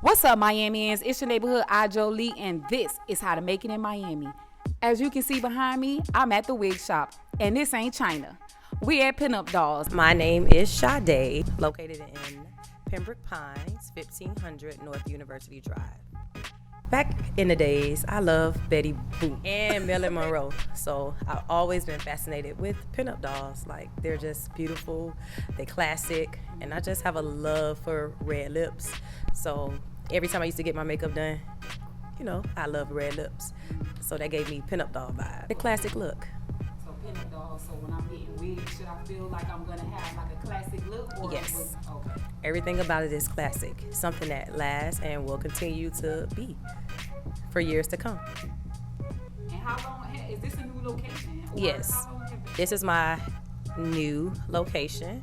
What's up, Miamians? It's your neighborhood iJOLIE, and this is how to make it in Miami. As you can see behind me, I'm at the wig shop, and this ain't China. We at Pinup Dollz. My name is SADE, located in Pembroke Pines, 1500 North University Drive. Back in the days, I love Betty Boop and Marilyn Monroe, so I've always been fascinated with pinup dolls. Like, they're just beautiful, they're classic, and I just have a love for red lips. So every time I used to get my makeup done, you know, I love red lips. So that gave me pinup doll vibe, the classic look. So Pinup Dollz, so when I'm getting wigs, should I feel like I'm gonna have like a classic look? Or Yes. Okay. Everything about it is classic, something that lasts and will continue to be for years to come. And how long, is this a new location? Or Yes, how long have it been? this is my new location.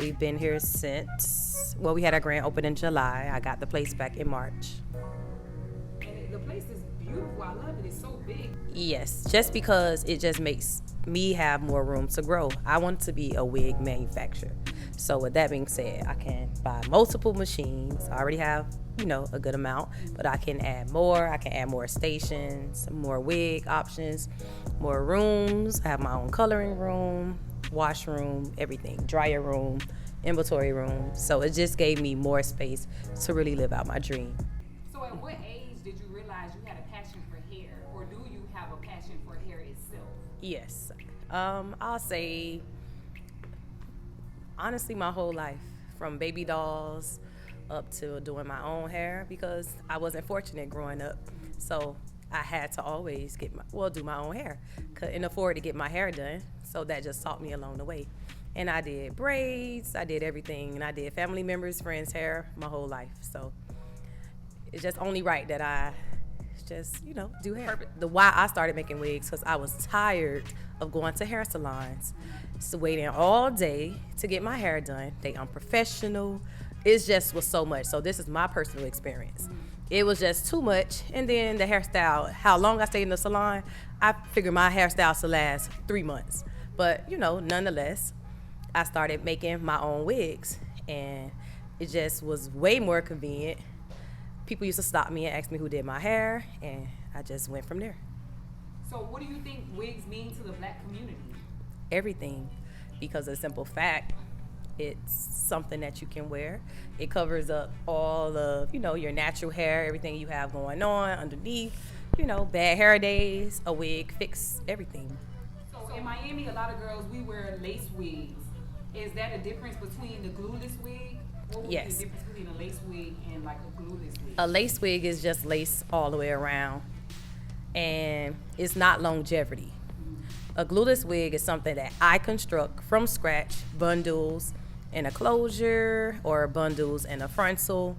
We've been here since, well, we had our grand opening in July. I got the place back in March. And the place is beautiful. I love it. It's so big. Yes, just because it just makes me have more room to grow. I want to be a wig manufacturer. So with that being said, I can buy multiple machines. I already have, you know, a good amount, but I can add more. I can add more stations, more wig options, more rooms. I have my own coloring room, washroom, everything, dryer room, inventory room. So it just gave me more space to really live out my dream. So at what age did you realize you had a passion for hair, or do you have a passion for hair itself? Yes. I'll say, honestly, my whole life, from baby dolls up to doing my own hair, because I wasn't fortunate growing up. So I had to always do my own hair. Couldn't afford to get my hair done. So that just taught me along the way. And I did braids, I did everything, and I did family members, friends' hair my whole life. So it's just only right that I just, you know, do hair. The why I started making wigs, because I was tired of going to hair salons, so waiting all day to get my hair done. They unprofessional. It just was so much. So this is my personal experience. It was just too much. And then the hairstyle, how long I stayed in the salon, I figured my hairstyle to last 3 months. But, you know, nonetheless, I started making my own wigs, and it just was way more convenient. People used to stop me and ask me who did my hair, and I just went from there. So what do you think wigs mean to the black community? Everything, because of the simple fact, it's something that you can wear. It covers up all of, you know, your natural hair, everything you have going on underneath, you know, bad hair days. A wig fix everything. So in Miami, a lot of girls, we wear lace wigs. Is that a difference between the glueless wig? What would Yes. be the difference between a lace wig and like a glueless wig? A lace wig is just lace all the way around, and it's not longevity. A glueless wig is something that I construct from scratch, bundles in a closure or bundles in a frontal,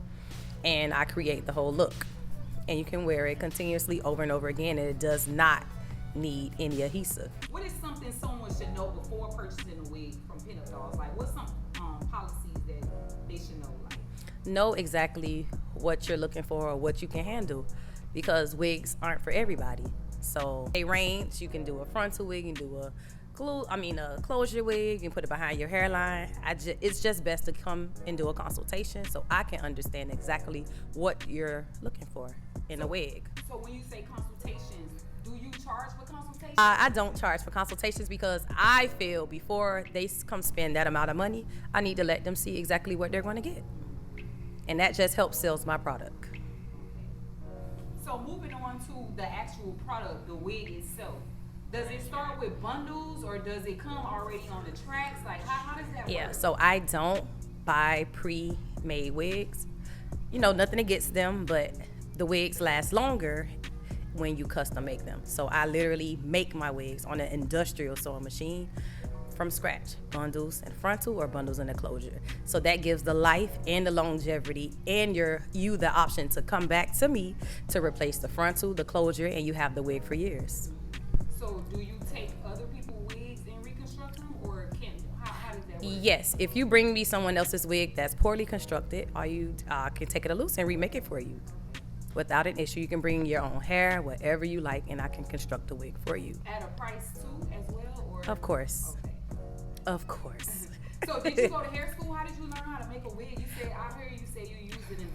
and I create the whole look. And you can wear it continuously over and over again, and it does not need any adhesive. What is something someone should know before purchasing a wig from Pinup Dollz? Like, what's some policies that they should know? Like, Know exactly what you're looking for or what you can handle, because wigs aren't for everybody. So they range. You can do a frontal wig, you can do a closure wig, you can put it behind your hairline. It's just best to come and do a consultation so I can understand exactly what you're looking for in a wig. so when you say consultations, do you charge for consultations? I don't charge for consultations, because I feel before they come spend that amount of money, I need to let them see exactly what they're going to get. And that just helps sell my product. So moving on to the actual product, the wig itself. Does it start with bundles, or does it come already on the tracks? Like, how does that Yeah, work? so I don't buy pre-made wigs. You know, nothing against them, but the wigs last longer when you custom make them. So I literally make my wigs on an industrial sewing machine from scratch, bundles in frontal or bundles in a closure. So that gives the life and the longevity, and you the option to come back to me to replace the frontal, the closure, and you have the wig for years. So do you take other people's wigs and reconstruct them, or how does that work? Yes, if you bring me someone else's wig that's poorly constructed, or you can take it loose and remake it for you without an issue. You can bring your own hair, whatever you like, and I can construct a wig for you. At a price too, as well, or? Of course. Okay. Of course. So did you go to hair school? How did you learn how to make a wig? You said, I heard you say you used an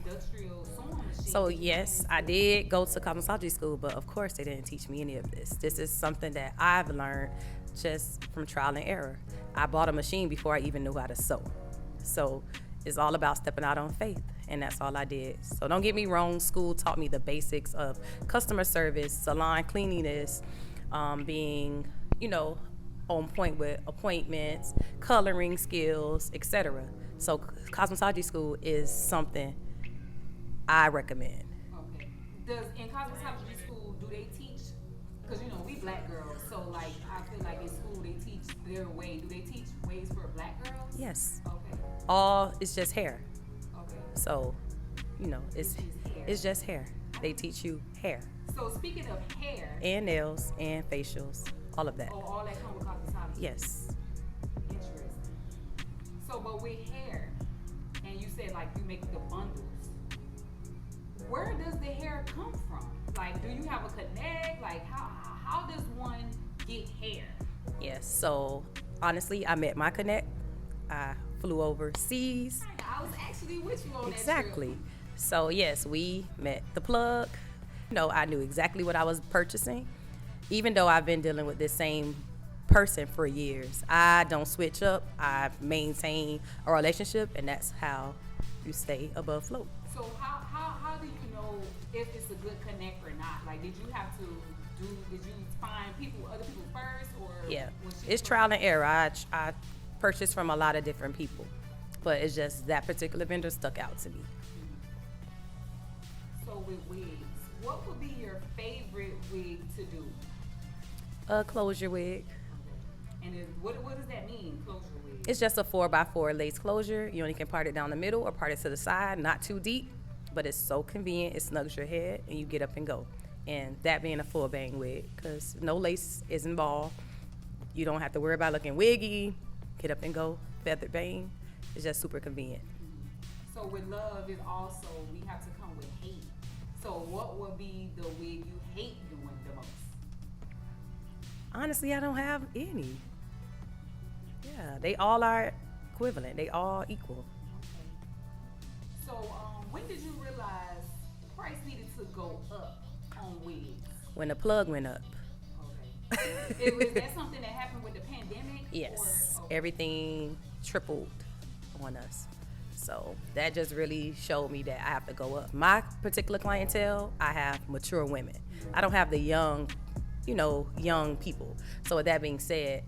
So yes, I did go to cosmetology school, but of course they didn't teach me any of this. This is something that I've learned just from trial and error. I bought a machine before I even knew how to sew. So it's all about stepping out on faith, and that's all I did. So don't get me wrong, school taught me the basics of customer service, salon cleanliness, being, on point with appointments, coloring skills, etc. So cosmetology school is something I recommend. Okay. In cosmetology school, do they teach? Because we black girls, so like I feel like in school they teach their way. Do they teach ways for black girls? Yes. Okay. It's just hair. Okay. So, it's just hair. They teach you hair. So speaking of hair. And nails and facials, all of that. Oh, all that come with cosmetology. Yes. Interesting. So, but with hair, and you said like you make the bundles. Where does the hair come from? Like, do you have a connect? Like, how does one get hair? Yes. So honestly, I met my connect. I flew overseas. I was actually with you on that Exactly. trip. So yes, we met the plug. I knew exactly what I was purchasing, even though I've been dealing with this same person for years. I don't switch up. I maintain a relationship, and that's how you stay above float. So how do you know if it's a good connect or not? Like, did you find other people first, or? Yeah, it's trial and error. I purchased from a lot of different people, but it's just that particular vendor stuck out to me. So with wigs, what would be your favorite wig to do? A closure wig. And what does that mean, closure wig? It's just a 4x4 lace closure. You only can part it down the middle or part it to the side, not too deep, but it's so convenient. It snugs your head and you get up and go. And that being a full bang wig, because no lace is involved. You don't have to worry about looking wiggy. Get up and go, feathered bang. It's just super convenient. So with love is also, we have to come with hate. So what would be the wig you hate doing the most? Honestly, I don't have any. Yeah, they all are equivalent. They all equal. Okay. So when did you realize the price needed to go up on wigs? When the plug went up. Okay. Was that something that happened with the pandemic? Yes. Okay. Everything tripled on us. So that just really showed me that I have to go up. My particular clientele, I have mature women. I don't have the young people. So with that being said,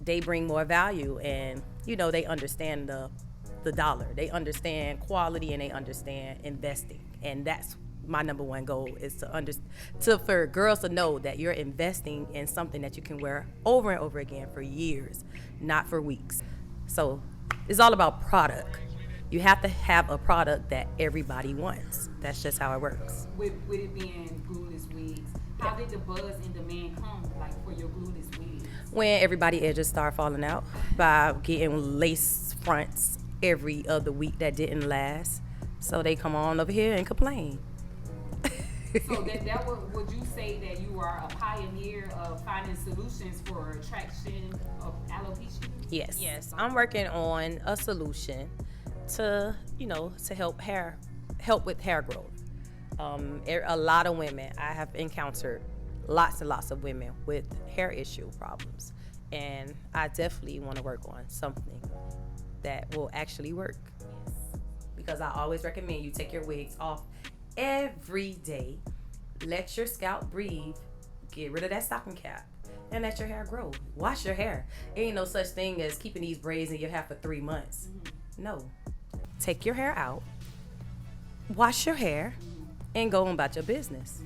they bring more value, and they understand the dollar. They understand quality, and they understand investing. And that's my number one goal, is for girls to know that you're investing in something that you can wear over and over again for years, not for weeks. So it's all about product. You have to have a product that everybody wants. That's just how it works. With it being glueless wigs, how did the buzz and demand come, like, for your glueless wigs? When everybody edges start falling out by getting lace fronts every other week that didn't last. So they come on over here and complain. So would you say that you are a pioneer of finding solutions for attraction of alopecia? Yes. I'm working on a solution to help with hair growth. A lot of women, I have encountered lots and lots of women with hair issue problems, and I definitely want to work on something that will actually work. Because I always recommend you take your wigs off every day, let your scalp breathe, get rid of that stocking cap, and let your hair grow. Wash your hair. Ain't no such thing as keeping these braids in your hair for 3 months. No. Take your hair out, wash your hair, and go on about your business.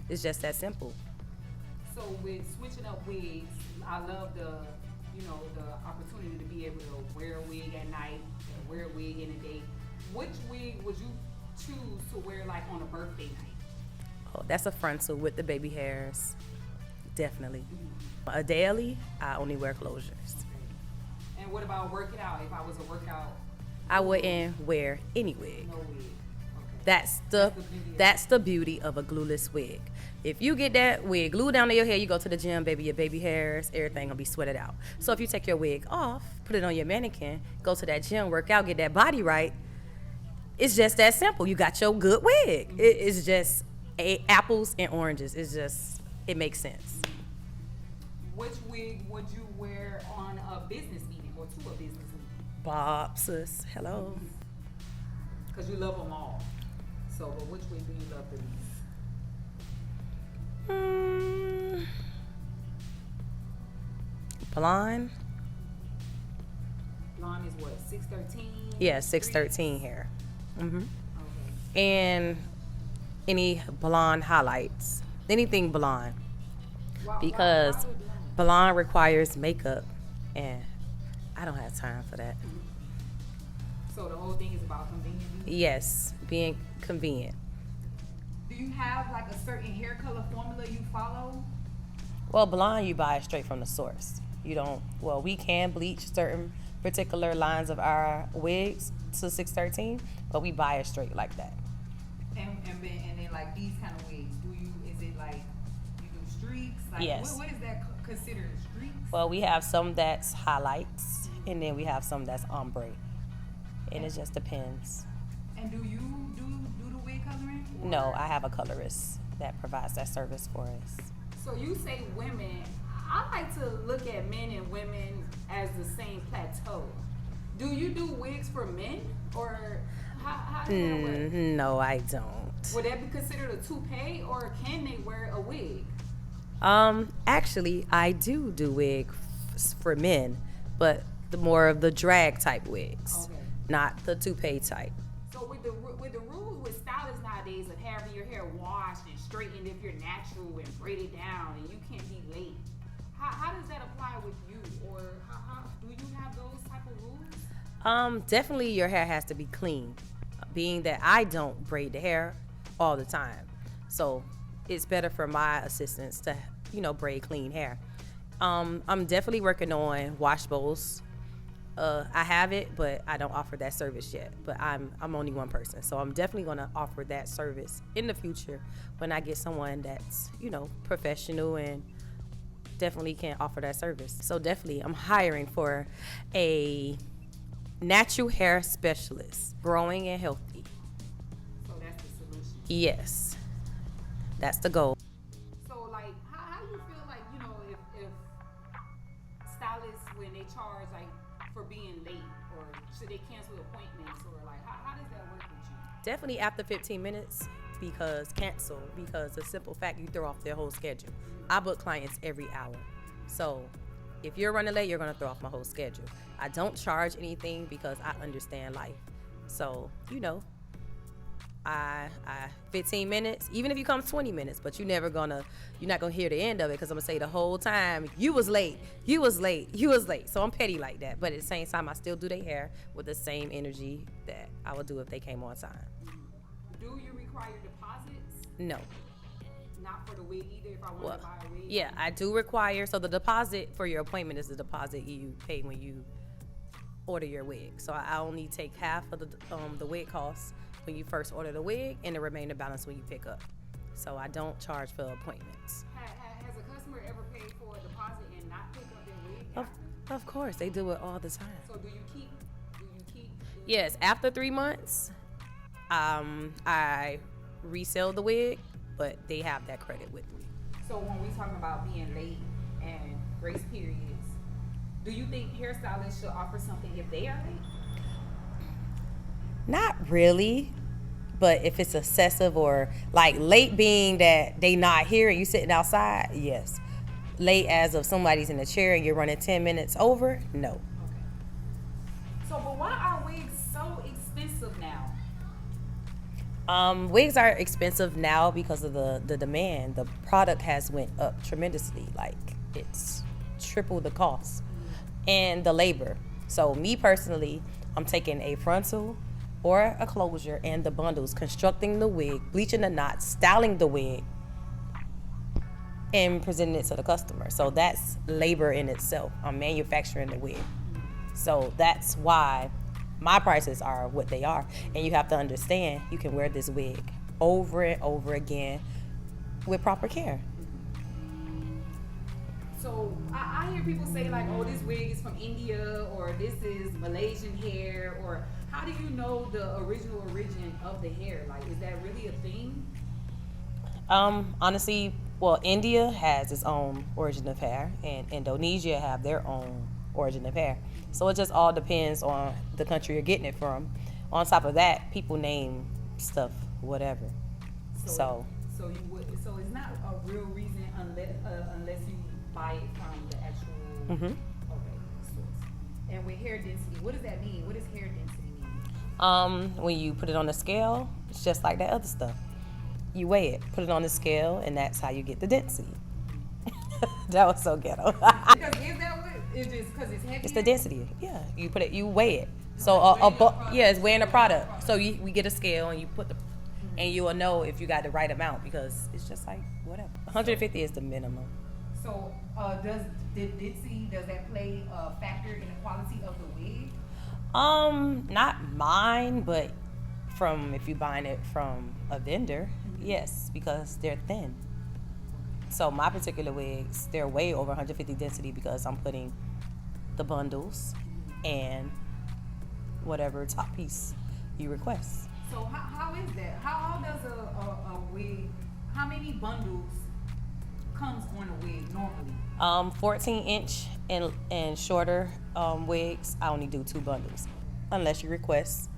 It's just that simple. So with switching up wigs, I love the opportunity to be able to wear a wig at night and wear a wig in the day. Which wig would you choose to wear, like, on a birthday night? Oh, that's a frontal with the baby hairs. Definitely. A daily, I only wear closures. And what about working out? If I was a workout, I wouldn't wear any wig. no wig. Okay. That's the beauty of a glueless wig. If you get that wig glued down to your hair, you go to the gym, baby, your baby hairs, everything gonna be sweated out. So if you take your wig off, put it on your mannequin, go to that gym, work out, get that body right, it's just that simple. You got your good wig. It's just apples and oranges. It makes sense. Which wig would you wear on a business meeting or to a business meeting? Bob, sis, hello. Because you love them all. So, but which wig do you love the least? Blonde. Blonde is what, 613? Yeah, 613 hair. Okay. And any blonde highlights. Anything blonde. Because why blonde requires makeup, and I don't have time for that. So the whole thing is about convenience? Yes, being convenient. Do you have like a certain hair color formula you follow? Well, blonde, you buy it straight from the source. You don't, well, we can bleach certain particular lines of our wigs to 613, but we buy it straight like that. And then like these kind of wigs, is it like you do streaks? Like Yes. What is that considered, streaks? Well, we have some that's highlights, and then we have some that's ombre. And it just depends. And do you do the wig coloring? Or? No, I have a colorist that provides that service for us. So you say women. I like to look at men and women as the same plateau. Do you do wigs for men, or how does that work? No, I don't. Would that be considered a toupee, or can they wear a wig? Actually, I do wigs for men, but the more of the drag type wigs, Okay. not the toupee type. So with the rules with stylists nowadays of having your hair washed and straightened if you're natural and braided down and you can't be late, how does that apply with you, or how do you have those type of rules? Definitely your hair has to be clean, being that I don't braid the hair all the time. So it's better for my assistants to, braid clean hair. I'm definitely working on wash bowls. I have it, but I don't offer that service yet. But I'm only one person, so I'm definitely gonna offer that service in the future when I get someone that's, professional and definitely can offer that service. So definitely I'm hiring for a natural hair specialist, growing and healthy. So that's the solution. Yes, that's the goal. So like, how do you feel like, if stylists, when they charge like for being late, or should they cancel appointments, or like how does that work with you? Definitely after 15 minutes, because the simple fact you throw off their whole schedule. I book clients every hour. So if you're running late, you're gonna throw off my whole schedule. I don't charge anything because I understand life. So, I 15 minutes, even if you come 20 minutes, but you're not gonna hear the end of it, because I'm gonna say the whole time, you was late. So I'm petty like that. But at the same time, I still do their hair with the same energy that I would do if they came on time. Do you require deposits? No. Not for the wig either, if I want to buy a wig? Yeah, I do require. So the deposit for your appointment is the deposit you pay when you order your wig. So I only take half of the wig cost when you first order the wig, and the remaining balance when you pick up. So I don't charge for appointments. Has a customer ever paid for a deposit and not pick up their wig? Of course, they do it all the time. So do you keep? Yes, after 3 months, I resell the wig, but they have that credit with me. So when we talking about being late and grace periods, do you think hairstylists should offer something if they are late? Not really, but if it's excessive, or like late being that they not here and you sitting outside, yes. Late as of somebody's in a chair and you're running 10 minutes over, no. Okay. So, but why are wigs so expensive now? Wigs are expensive now because of the demand. The product has went up tremendously. Like, it's triple the cost and the labor. So me personally, I'm taking a frontal or a closure and the bundles, constructing the wig, bleaching the knots, styling the wig, and presenting it to the customer. So that's labor in itself. I'm manufacturing the wig. So that's why my prices are what they are. And you have to understand, you can wear this wig over and over again with proper care. So I hear people say like, oh, this wig is from India, or this is Malaysian hair, or How do you know the original origin of the hair? Like, is that really a thing? Honestly, well, India has its own origin of hair, and Indonesia have their own origin of hair. So it just all depends on the country you're getting it from. On top of that, people name stuff whatever. So it's not a real reason unless you buy it from the actual Mhm. okay source. And with hair density, what does that mean? What does hair density mean? When you put it on the scale, it's just like that other stuff. You weigh it, put it on the scale, and that's how you get the density. That was so ghetto. Because is that what it is? Because it's heavy. It's the density. Yeah, you put it, you weigh it. So it's weighing a product. So we get a scale and you put the, and you will know if you got the right amount because it's just like whatever. 150 is the minimum. So does density that play a factor in the quality of the wig? Not mine, but from if you buying it from a vendor, yes, because they're thin. So my particular wigs, they're way over 150 density because I'm putting the bundles and whatever top piece you request. So how is that? How does a wig? How many bundles comes on a wig normally? 14-inch and shorter wigs, I only do 2 bundles, unless you request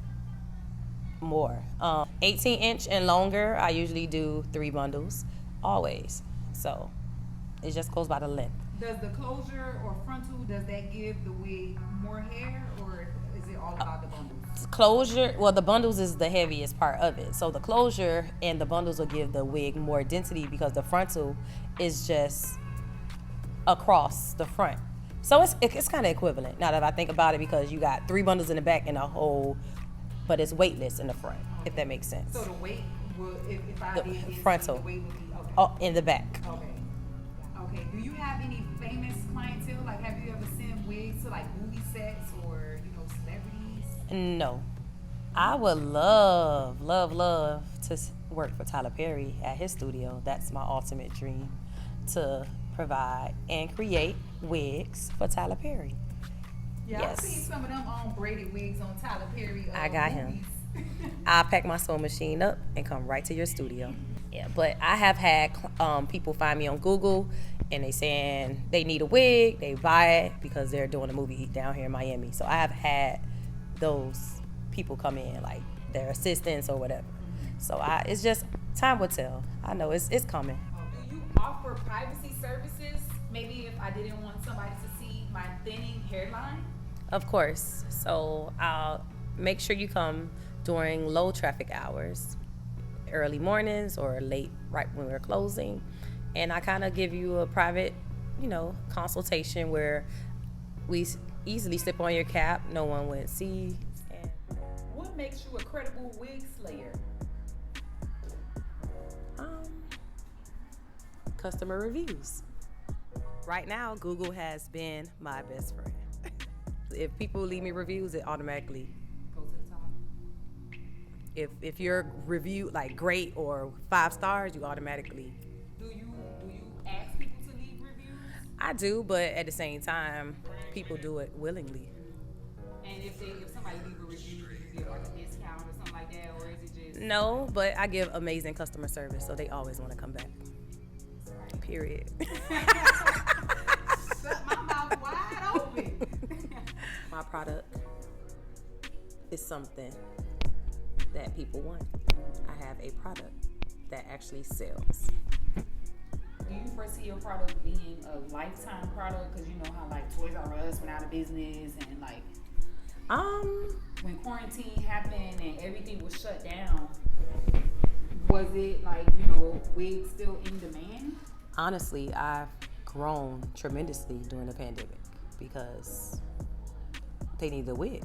more. 18-inch and longer, I usually do 3 bundles, always. So it just goes by the length. Does the closure or frontal, does that give the wig more hair, or is it all about the bundles? Closure, well, the bundles is the heaviest part of it. So the closure and the bundles will give the wig more density because the frontal is just across the front. So it's kind of equivalent now that I think about it because you got 3 bundles in the back and a whole, but it's weightless in the front, if that makes sense. So the weight will, if I The did this, frontal. the weight would be, okay. Oh, in the back. Okay. Okay. Do you have any famous clientele? Like, have you ever sent wigs to like movie sets or celebrities? No. I would love to work for Tyler Perry at his studio. That's my ultimate dream, to provide and create wigs for Tyler Perry. Yeah, Yes. I've seen some of them braided wigs on Tyler Perry. I got movies. him. I'll pack my sewing machine up and come right to your studio. Yeah, but I have had people find me on Google and they saying they need a wig, they buy it because they're doing a movie down here in Miami. So I have had those people come in, like their assistants or whatever. So it's just time will tell. I know it's coming. Do you offer privacy services? Maybe if I didn't want somebody to see my thinning hairline? Of course. So I'll make sure you come during low traffic hours, early mornings or late, right when we're closing. And I kind of give you a private, consultation where we easily slip on your cap. No one would see. And what makes you a credible wig slayer? Customer reviews. Right now, Google has been my best friend. If people leave me reviews, it automatically Go to the top. if your review like great or 5 stars, you automatically. Do you ask people to leave reviews? I do, but at the same time, people do it willingly. And if somebody leave a review, do you give like a discount or something like that, or is it just No, but I give amazing customer service, so they always want to come back. Period. shut my mouth wide open? My product is something that people want. I have a product that actually sells. Do you foresee your product being a lifetime product? Because you know how like Toys R Us went out of business and like when quarantine happened and everything was shut down, was it like, wigs still in demand? Honestly, I've grown tremendously during the pandemic because they needed a wig.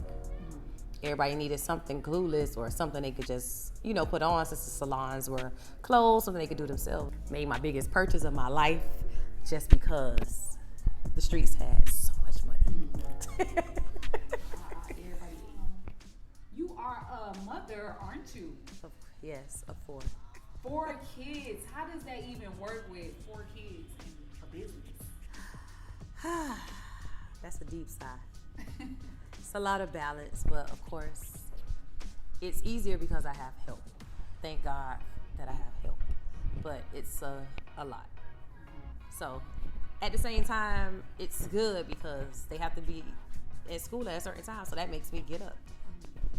Everybody needed something glueless or something they could just, put on since the salons were closed, something they could do themselves. Made my biggest purchase of my life just because the streets had so much money. You are a mother, aren't you? Yes, of 4. 4 kids. How does that even work with 4 kids in a business? That's a deep sigh. It's a lot of balance, but of course, it's easier because I have help. Thank God that I have help. But it's a lot. So at the same time, it's good because they have to be at school at a certain time. So that makes me get up,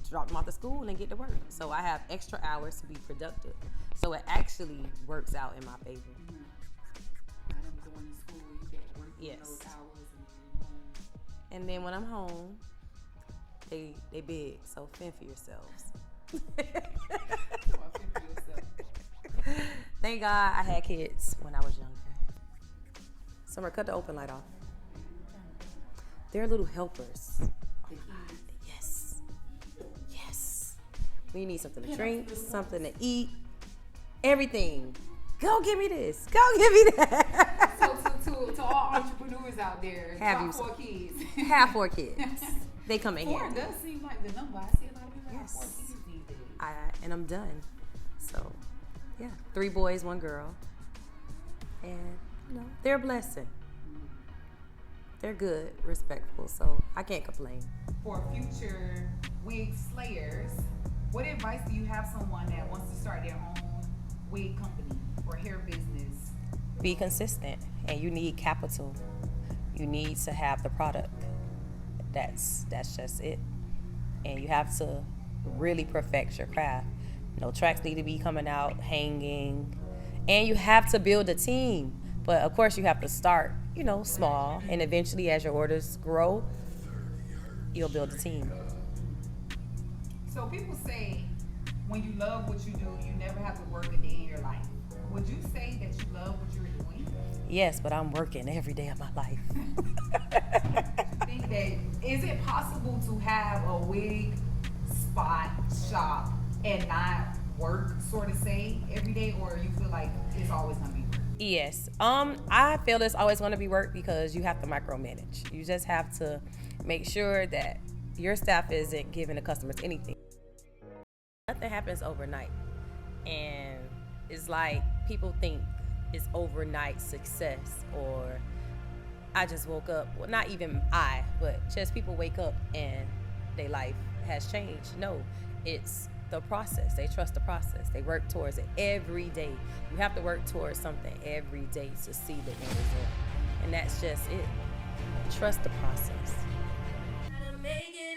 drop them off to school, and get to work. So I have extra hours to be productive. So it actually works out in my favor. By them going to school, you get work those hours and then when I'm home, they big. So fend for yourselves. Thank God I had kids when I was younger. Summer, cut the open light off. They're little helpers. Oh God. Yes. Yes. We need something to drink, something to eat, everything. Go give me this. Go give me that. So to all entrepreneurs out there, have 4 kids. Have 4 kids. They come in here. 4 does seem like the number. I see a lot of people have 4 kids these days. And I'm done. So, yeah, 3 boys, 1 girl. And, you know, they're a blessing. They're good, respectful, so I can't complain. For future wig slayers, what advice do you have someone that wants to start their own wig company or hair business? Be consistent, and you need capital. You need to have the product. That's just it. And you have to really perfect your craft. No tracks need to be coming out, hanging. And you have to build a team. But of course you have to start, you know, small. And eventually as your orders grow, you'll build a team. So people say when you love what you do, you never have to work a day in your life. Would you say that you love what you're doing? Yes, but I'm working every day of my life. Think that, is it possible to have a wig shop and not work, sort of say, every day, or you feel like it's always gonna be work? Yes. I feel it's always gonna be work because you have to micromanage. You just have to make sure that your staff isn't giving the customers anything. Nothing happens overnight. And it's like people think it's overnight success, or I just woke up. Well, not even I, but just people wake up and their life has changed. No, it's the process. They trust the process. They work towards it every day. You have to work towards something every day to see the end result. And that's just it. Trust the process. Gotta make it.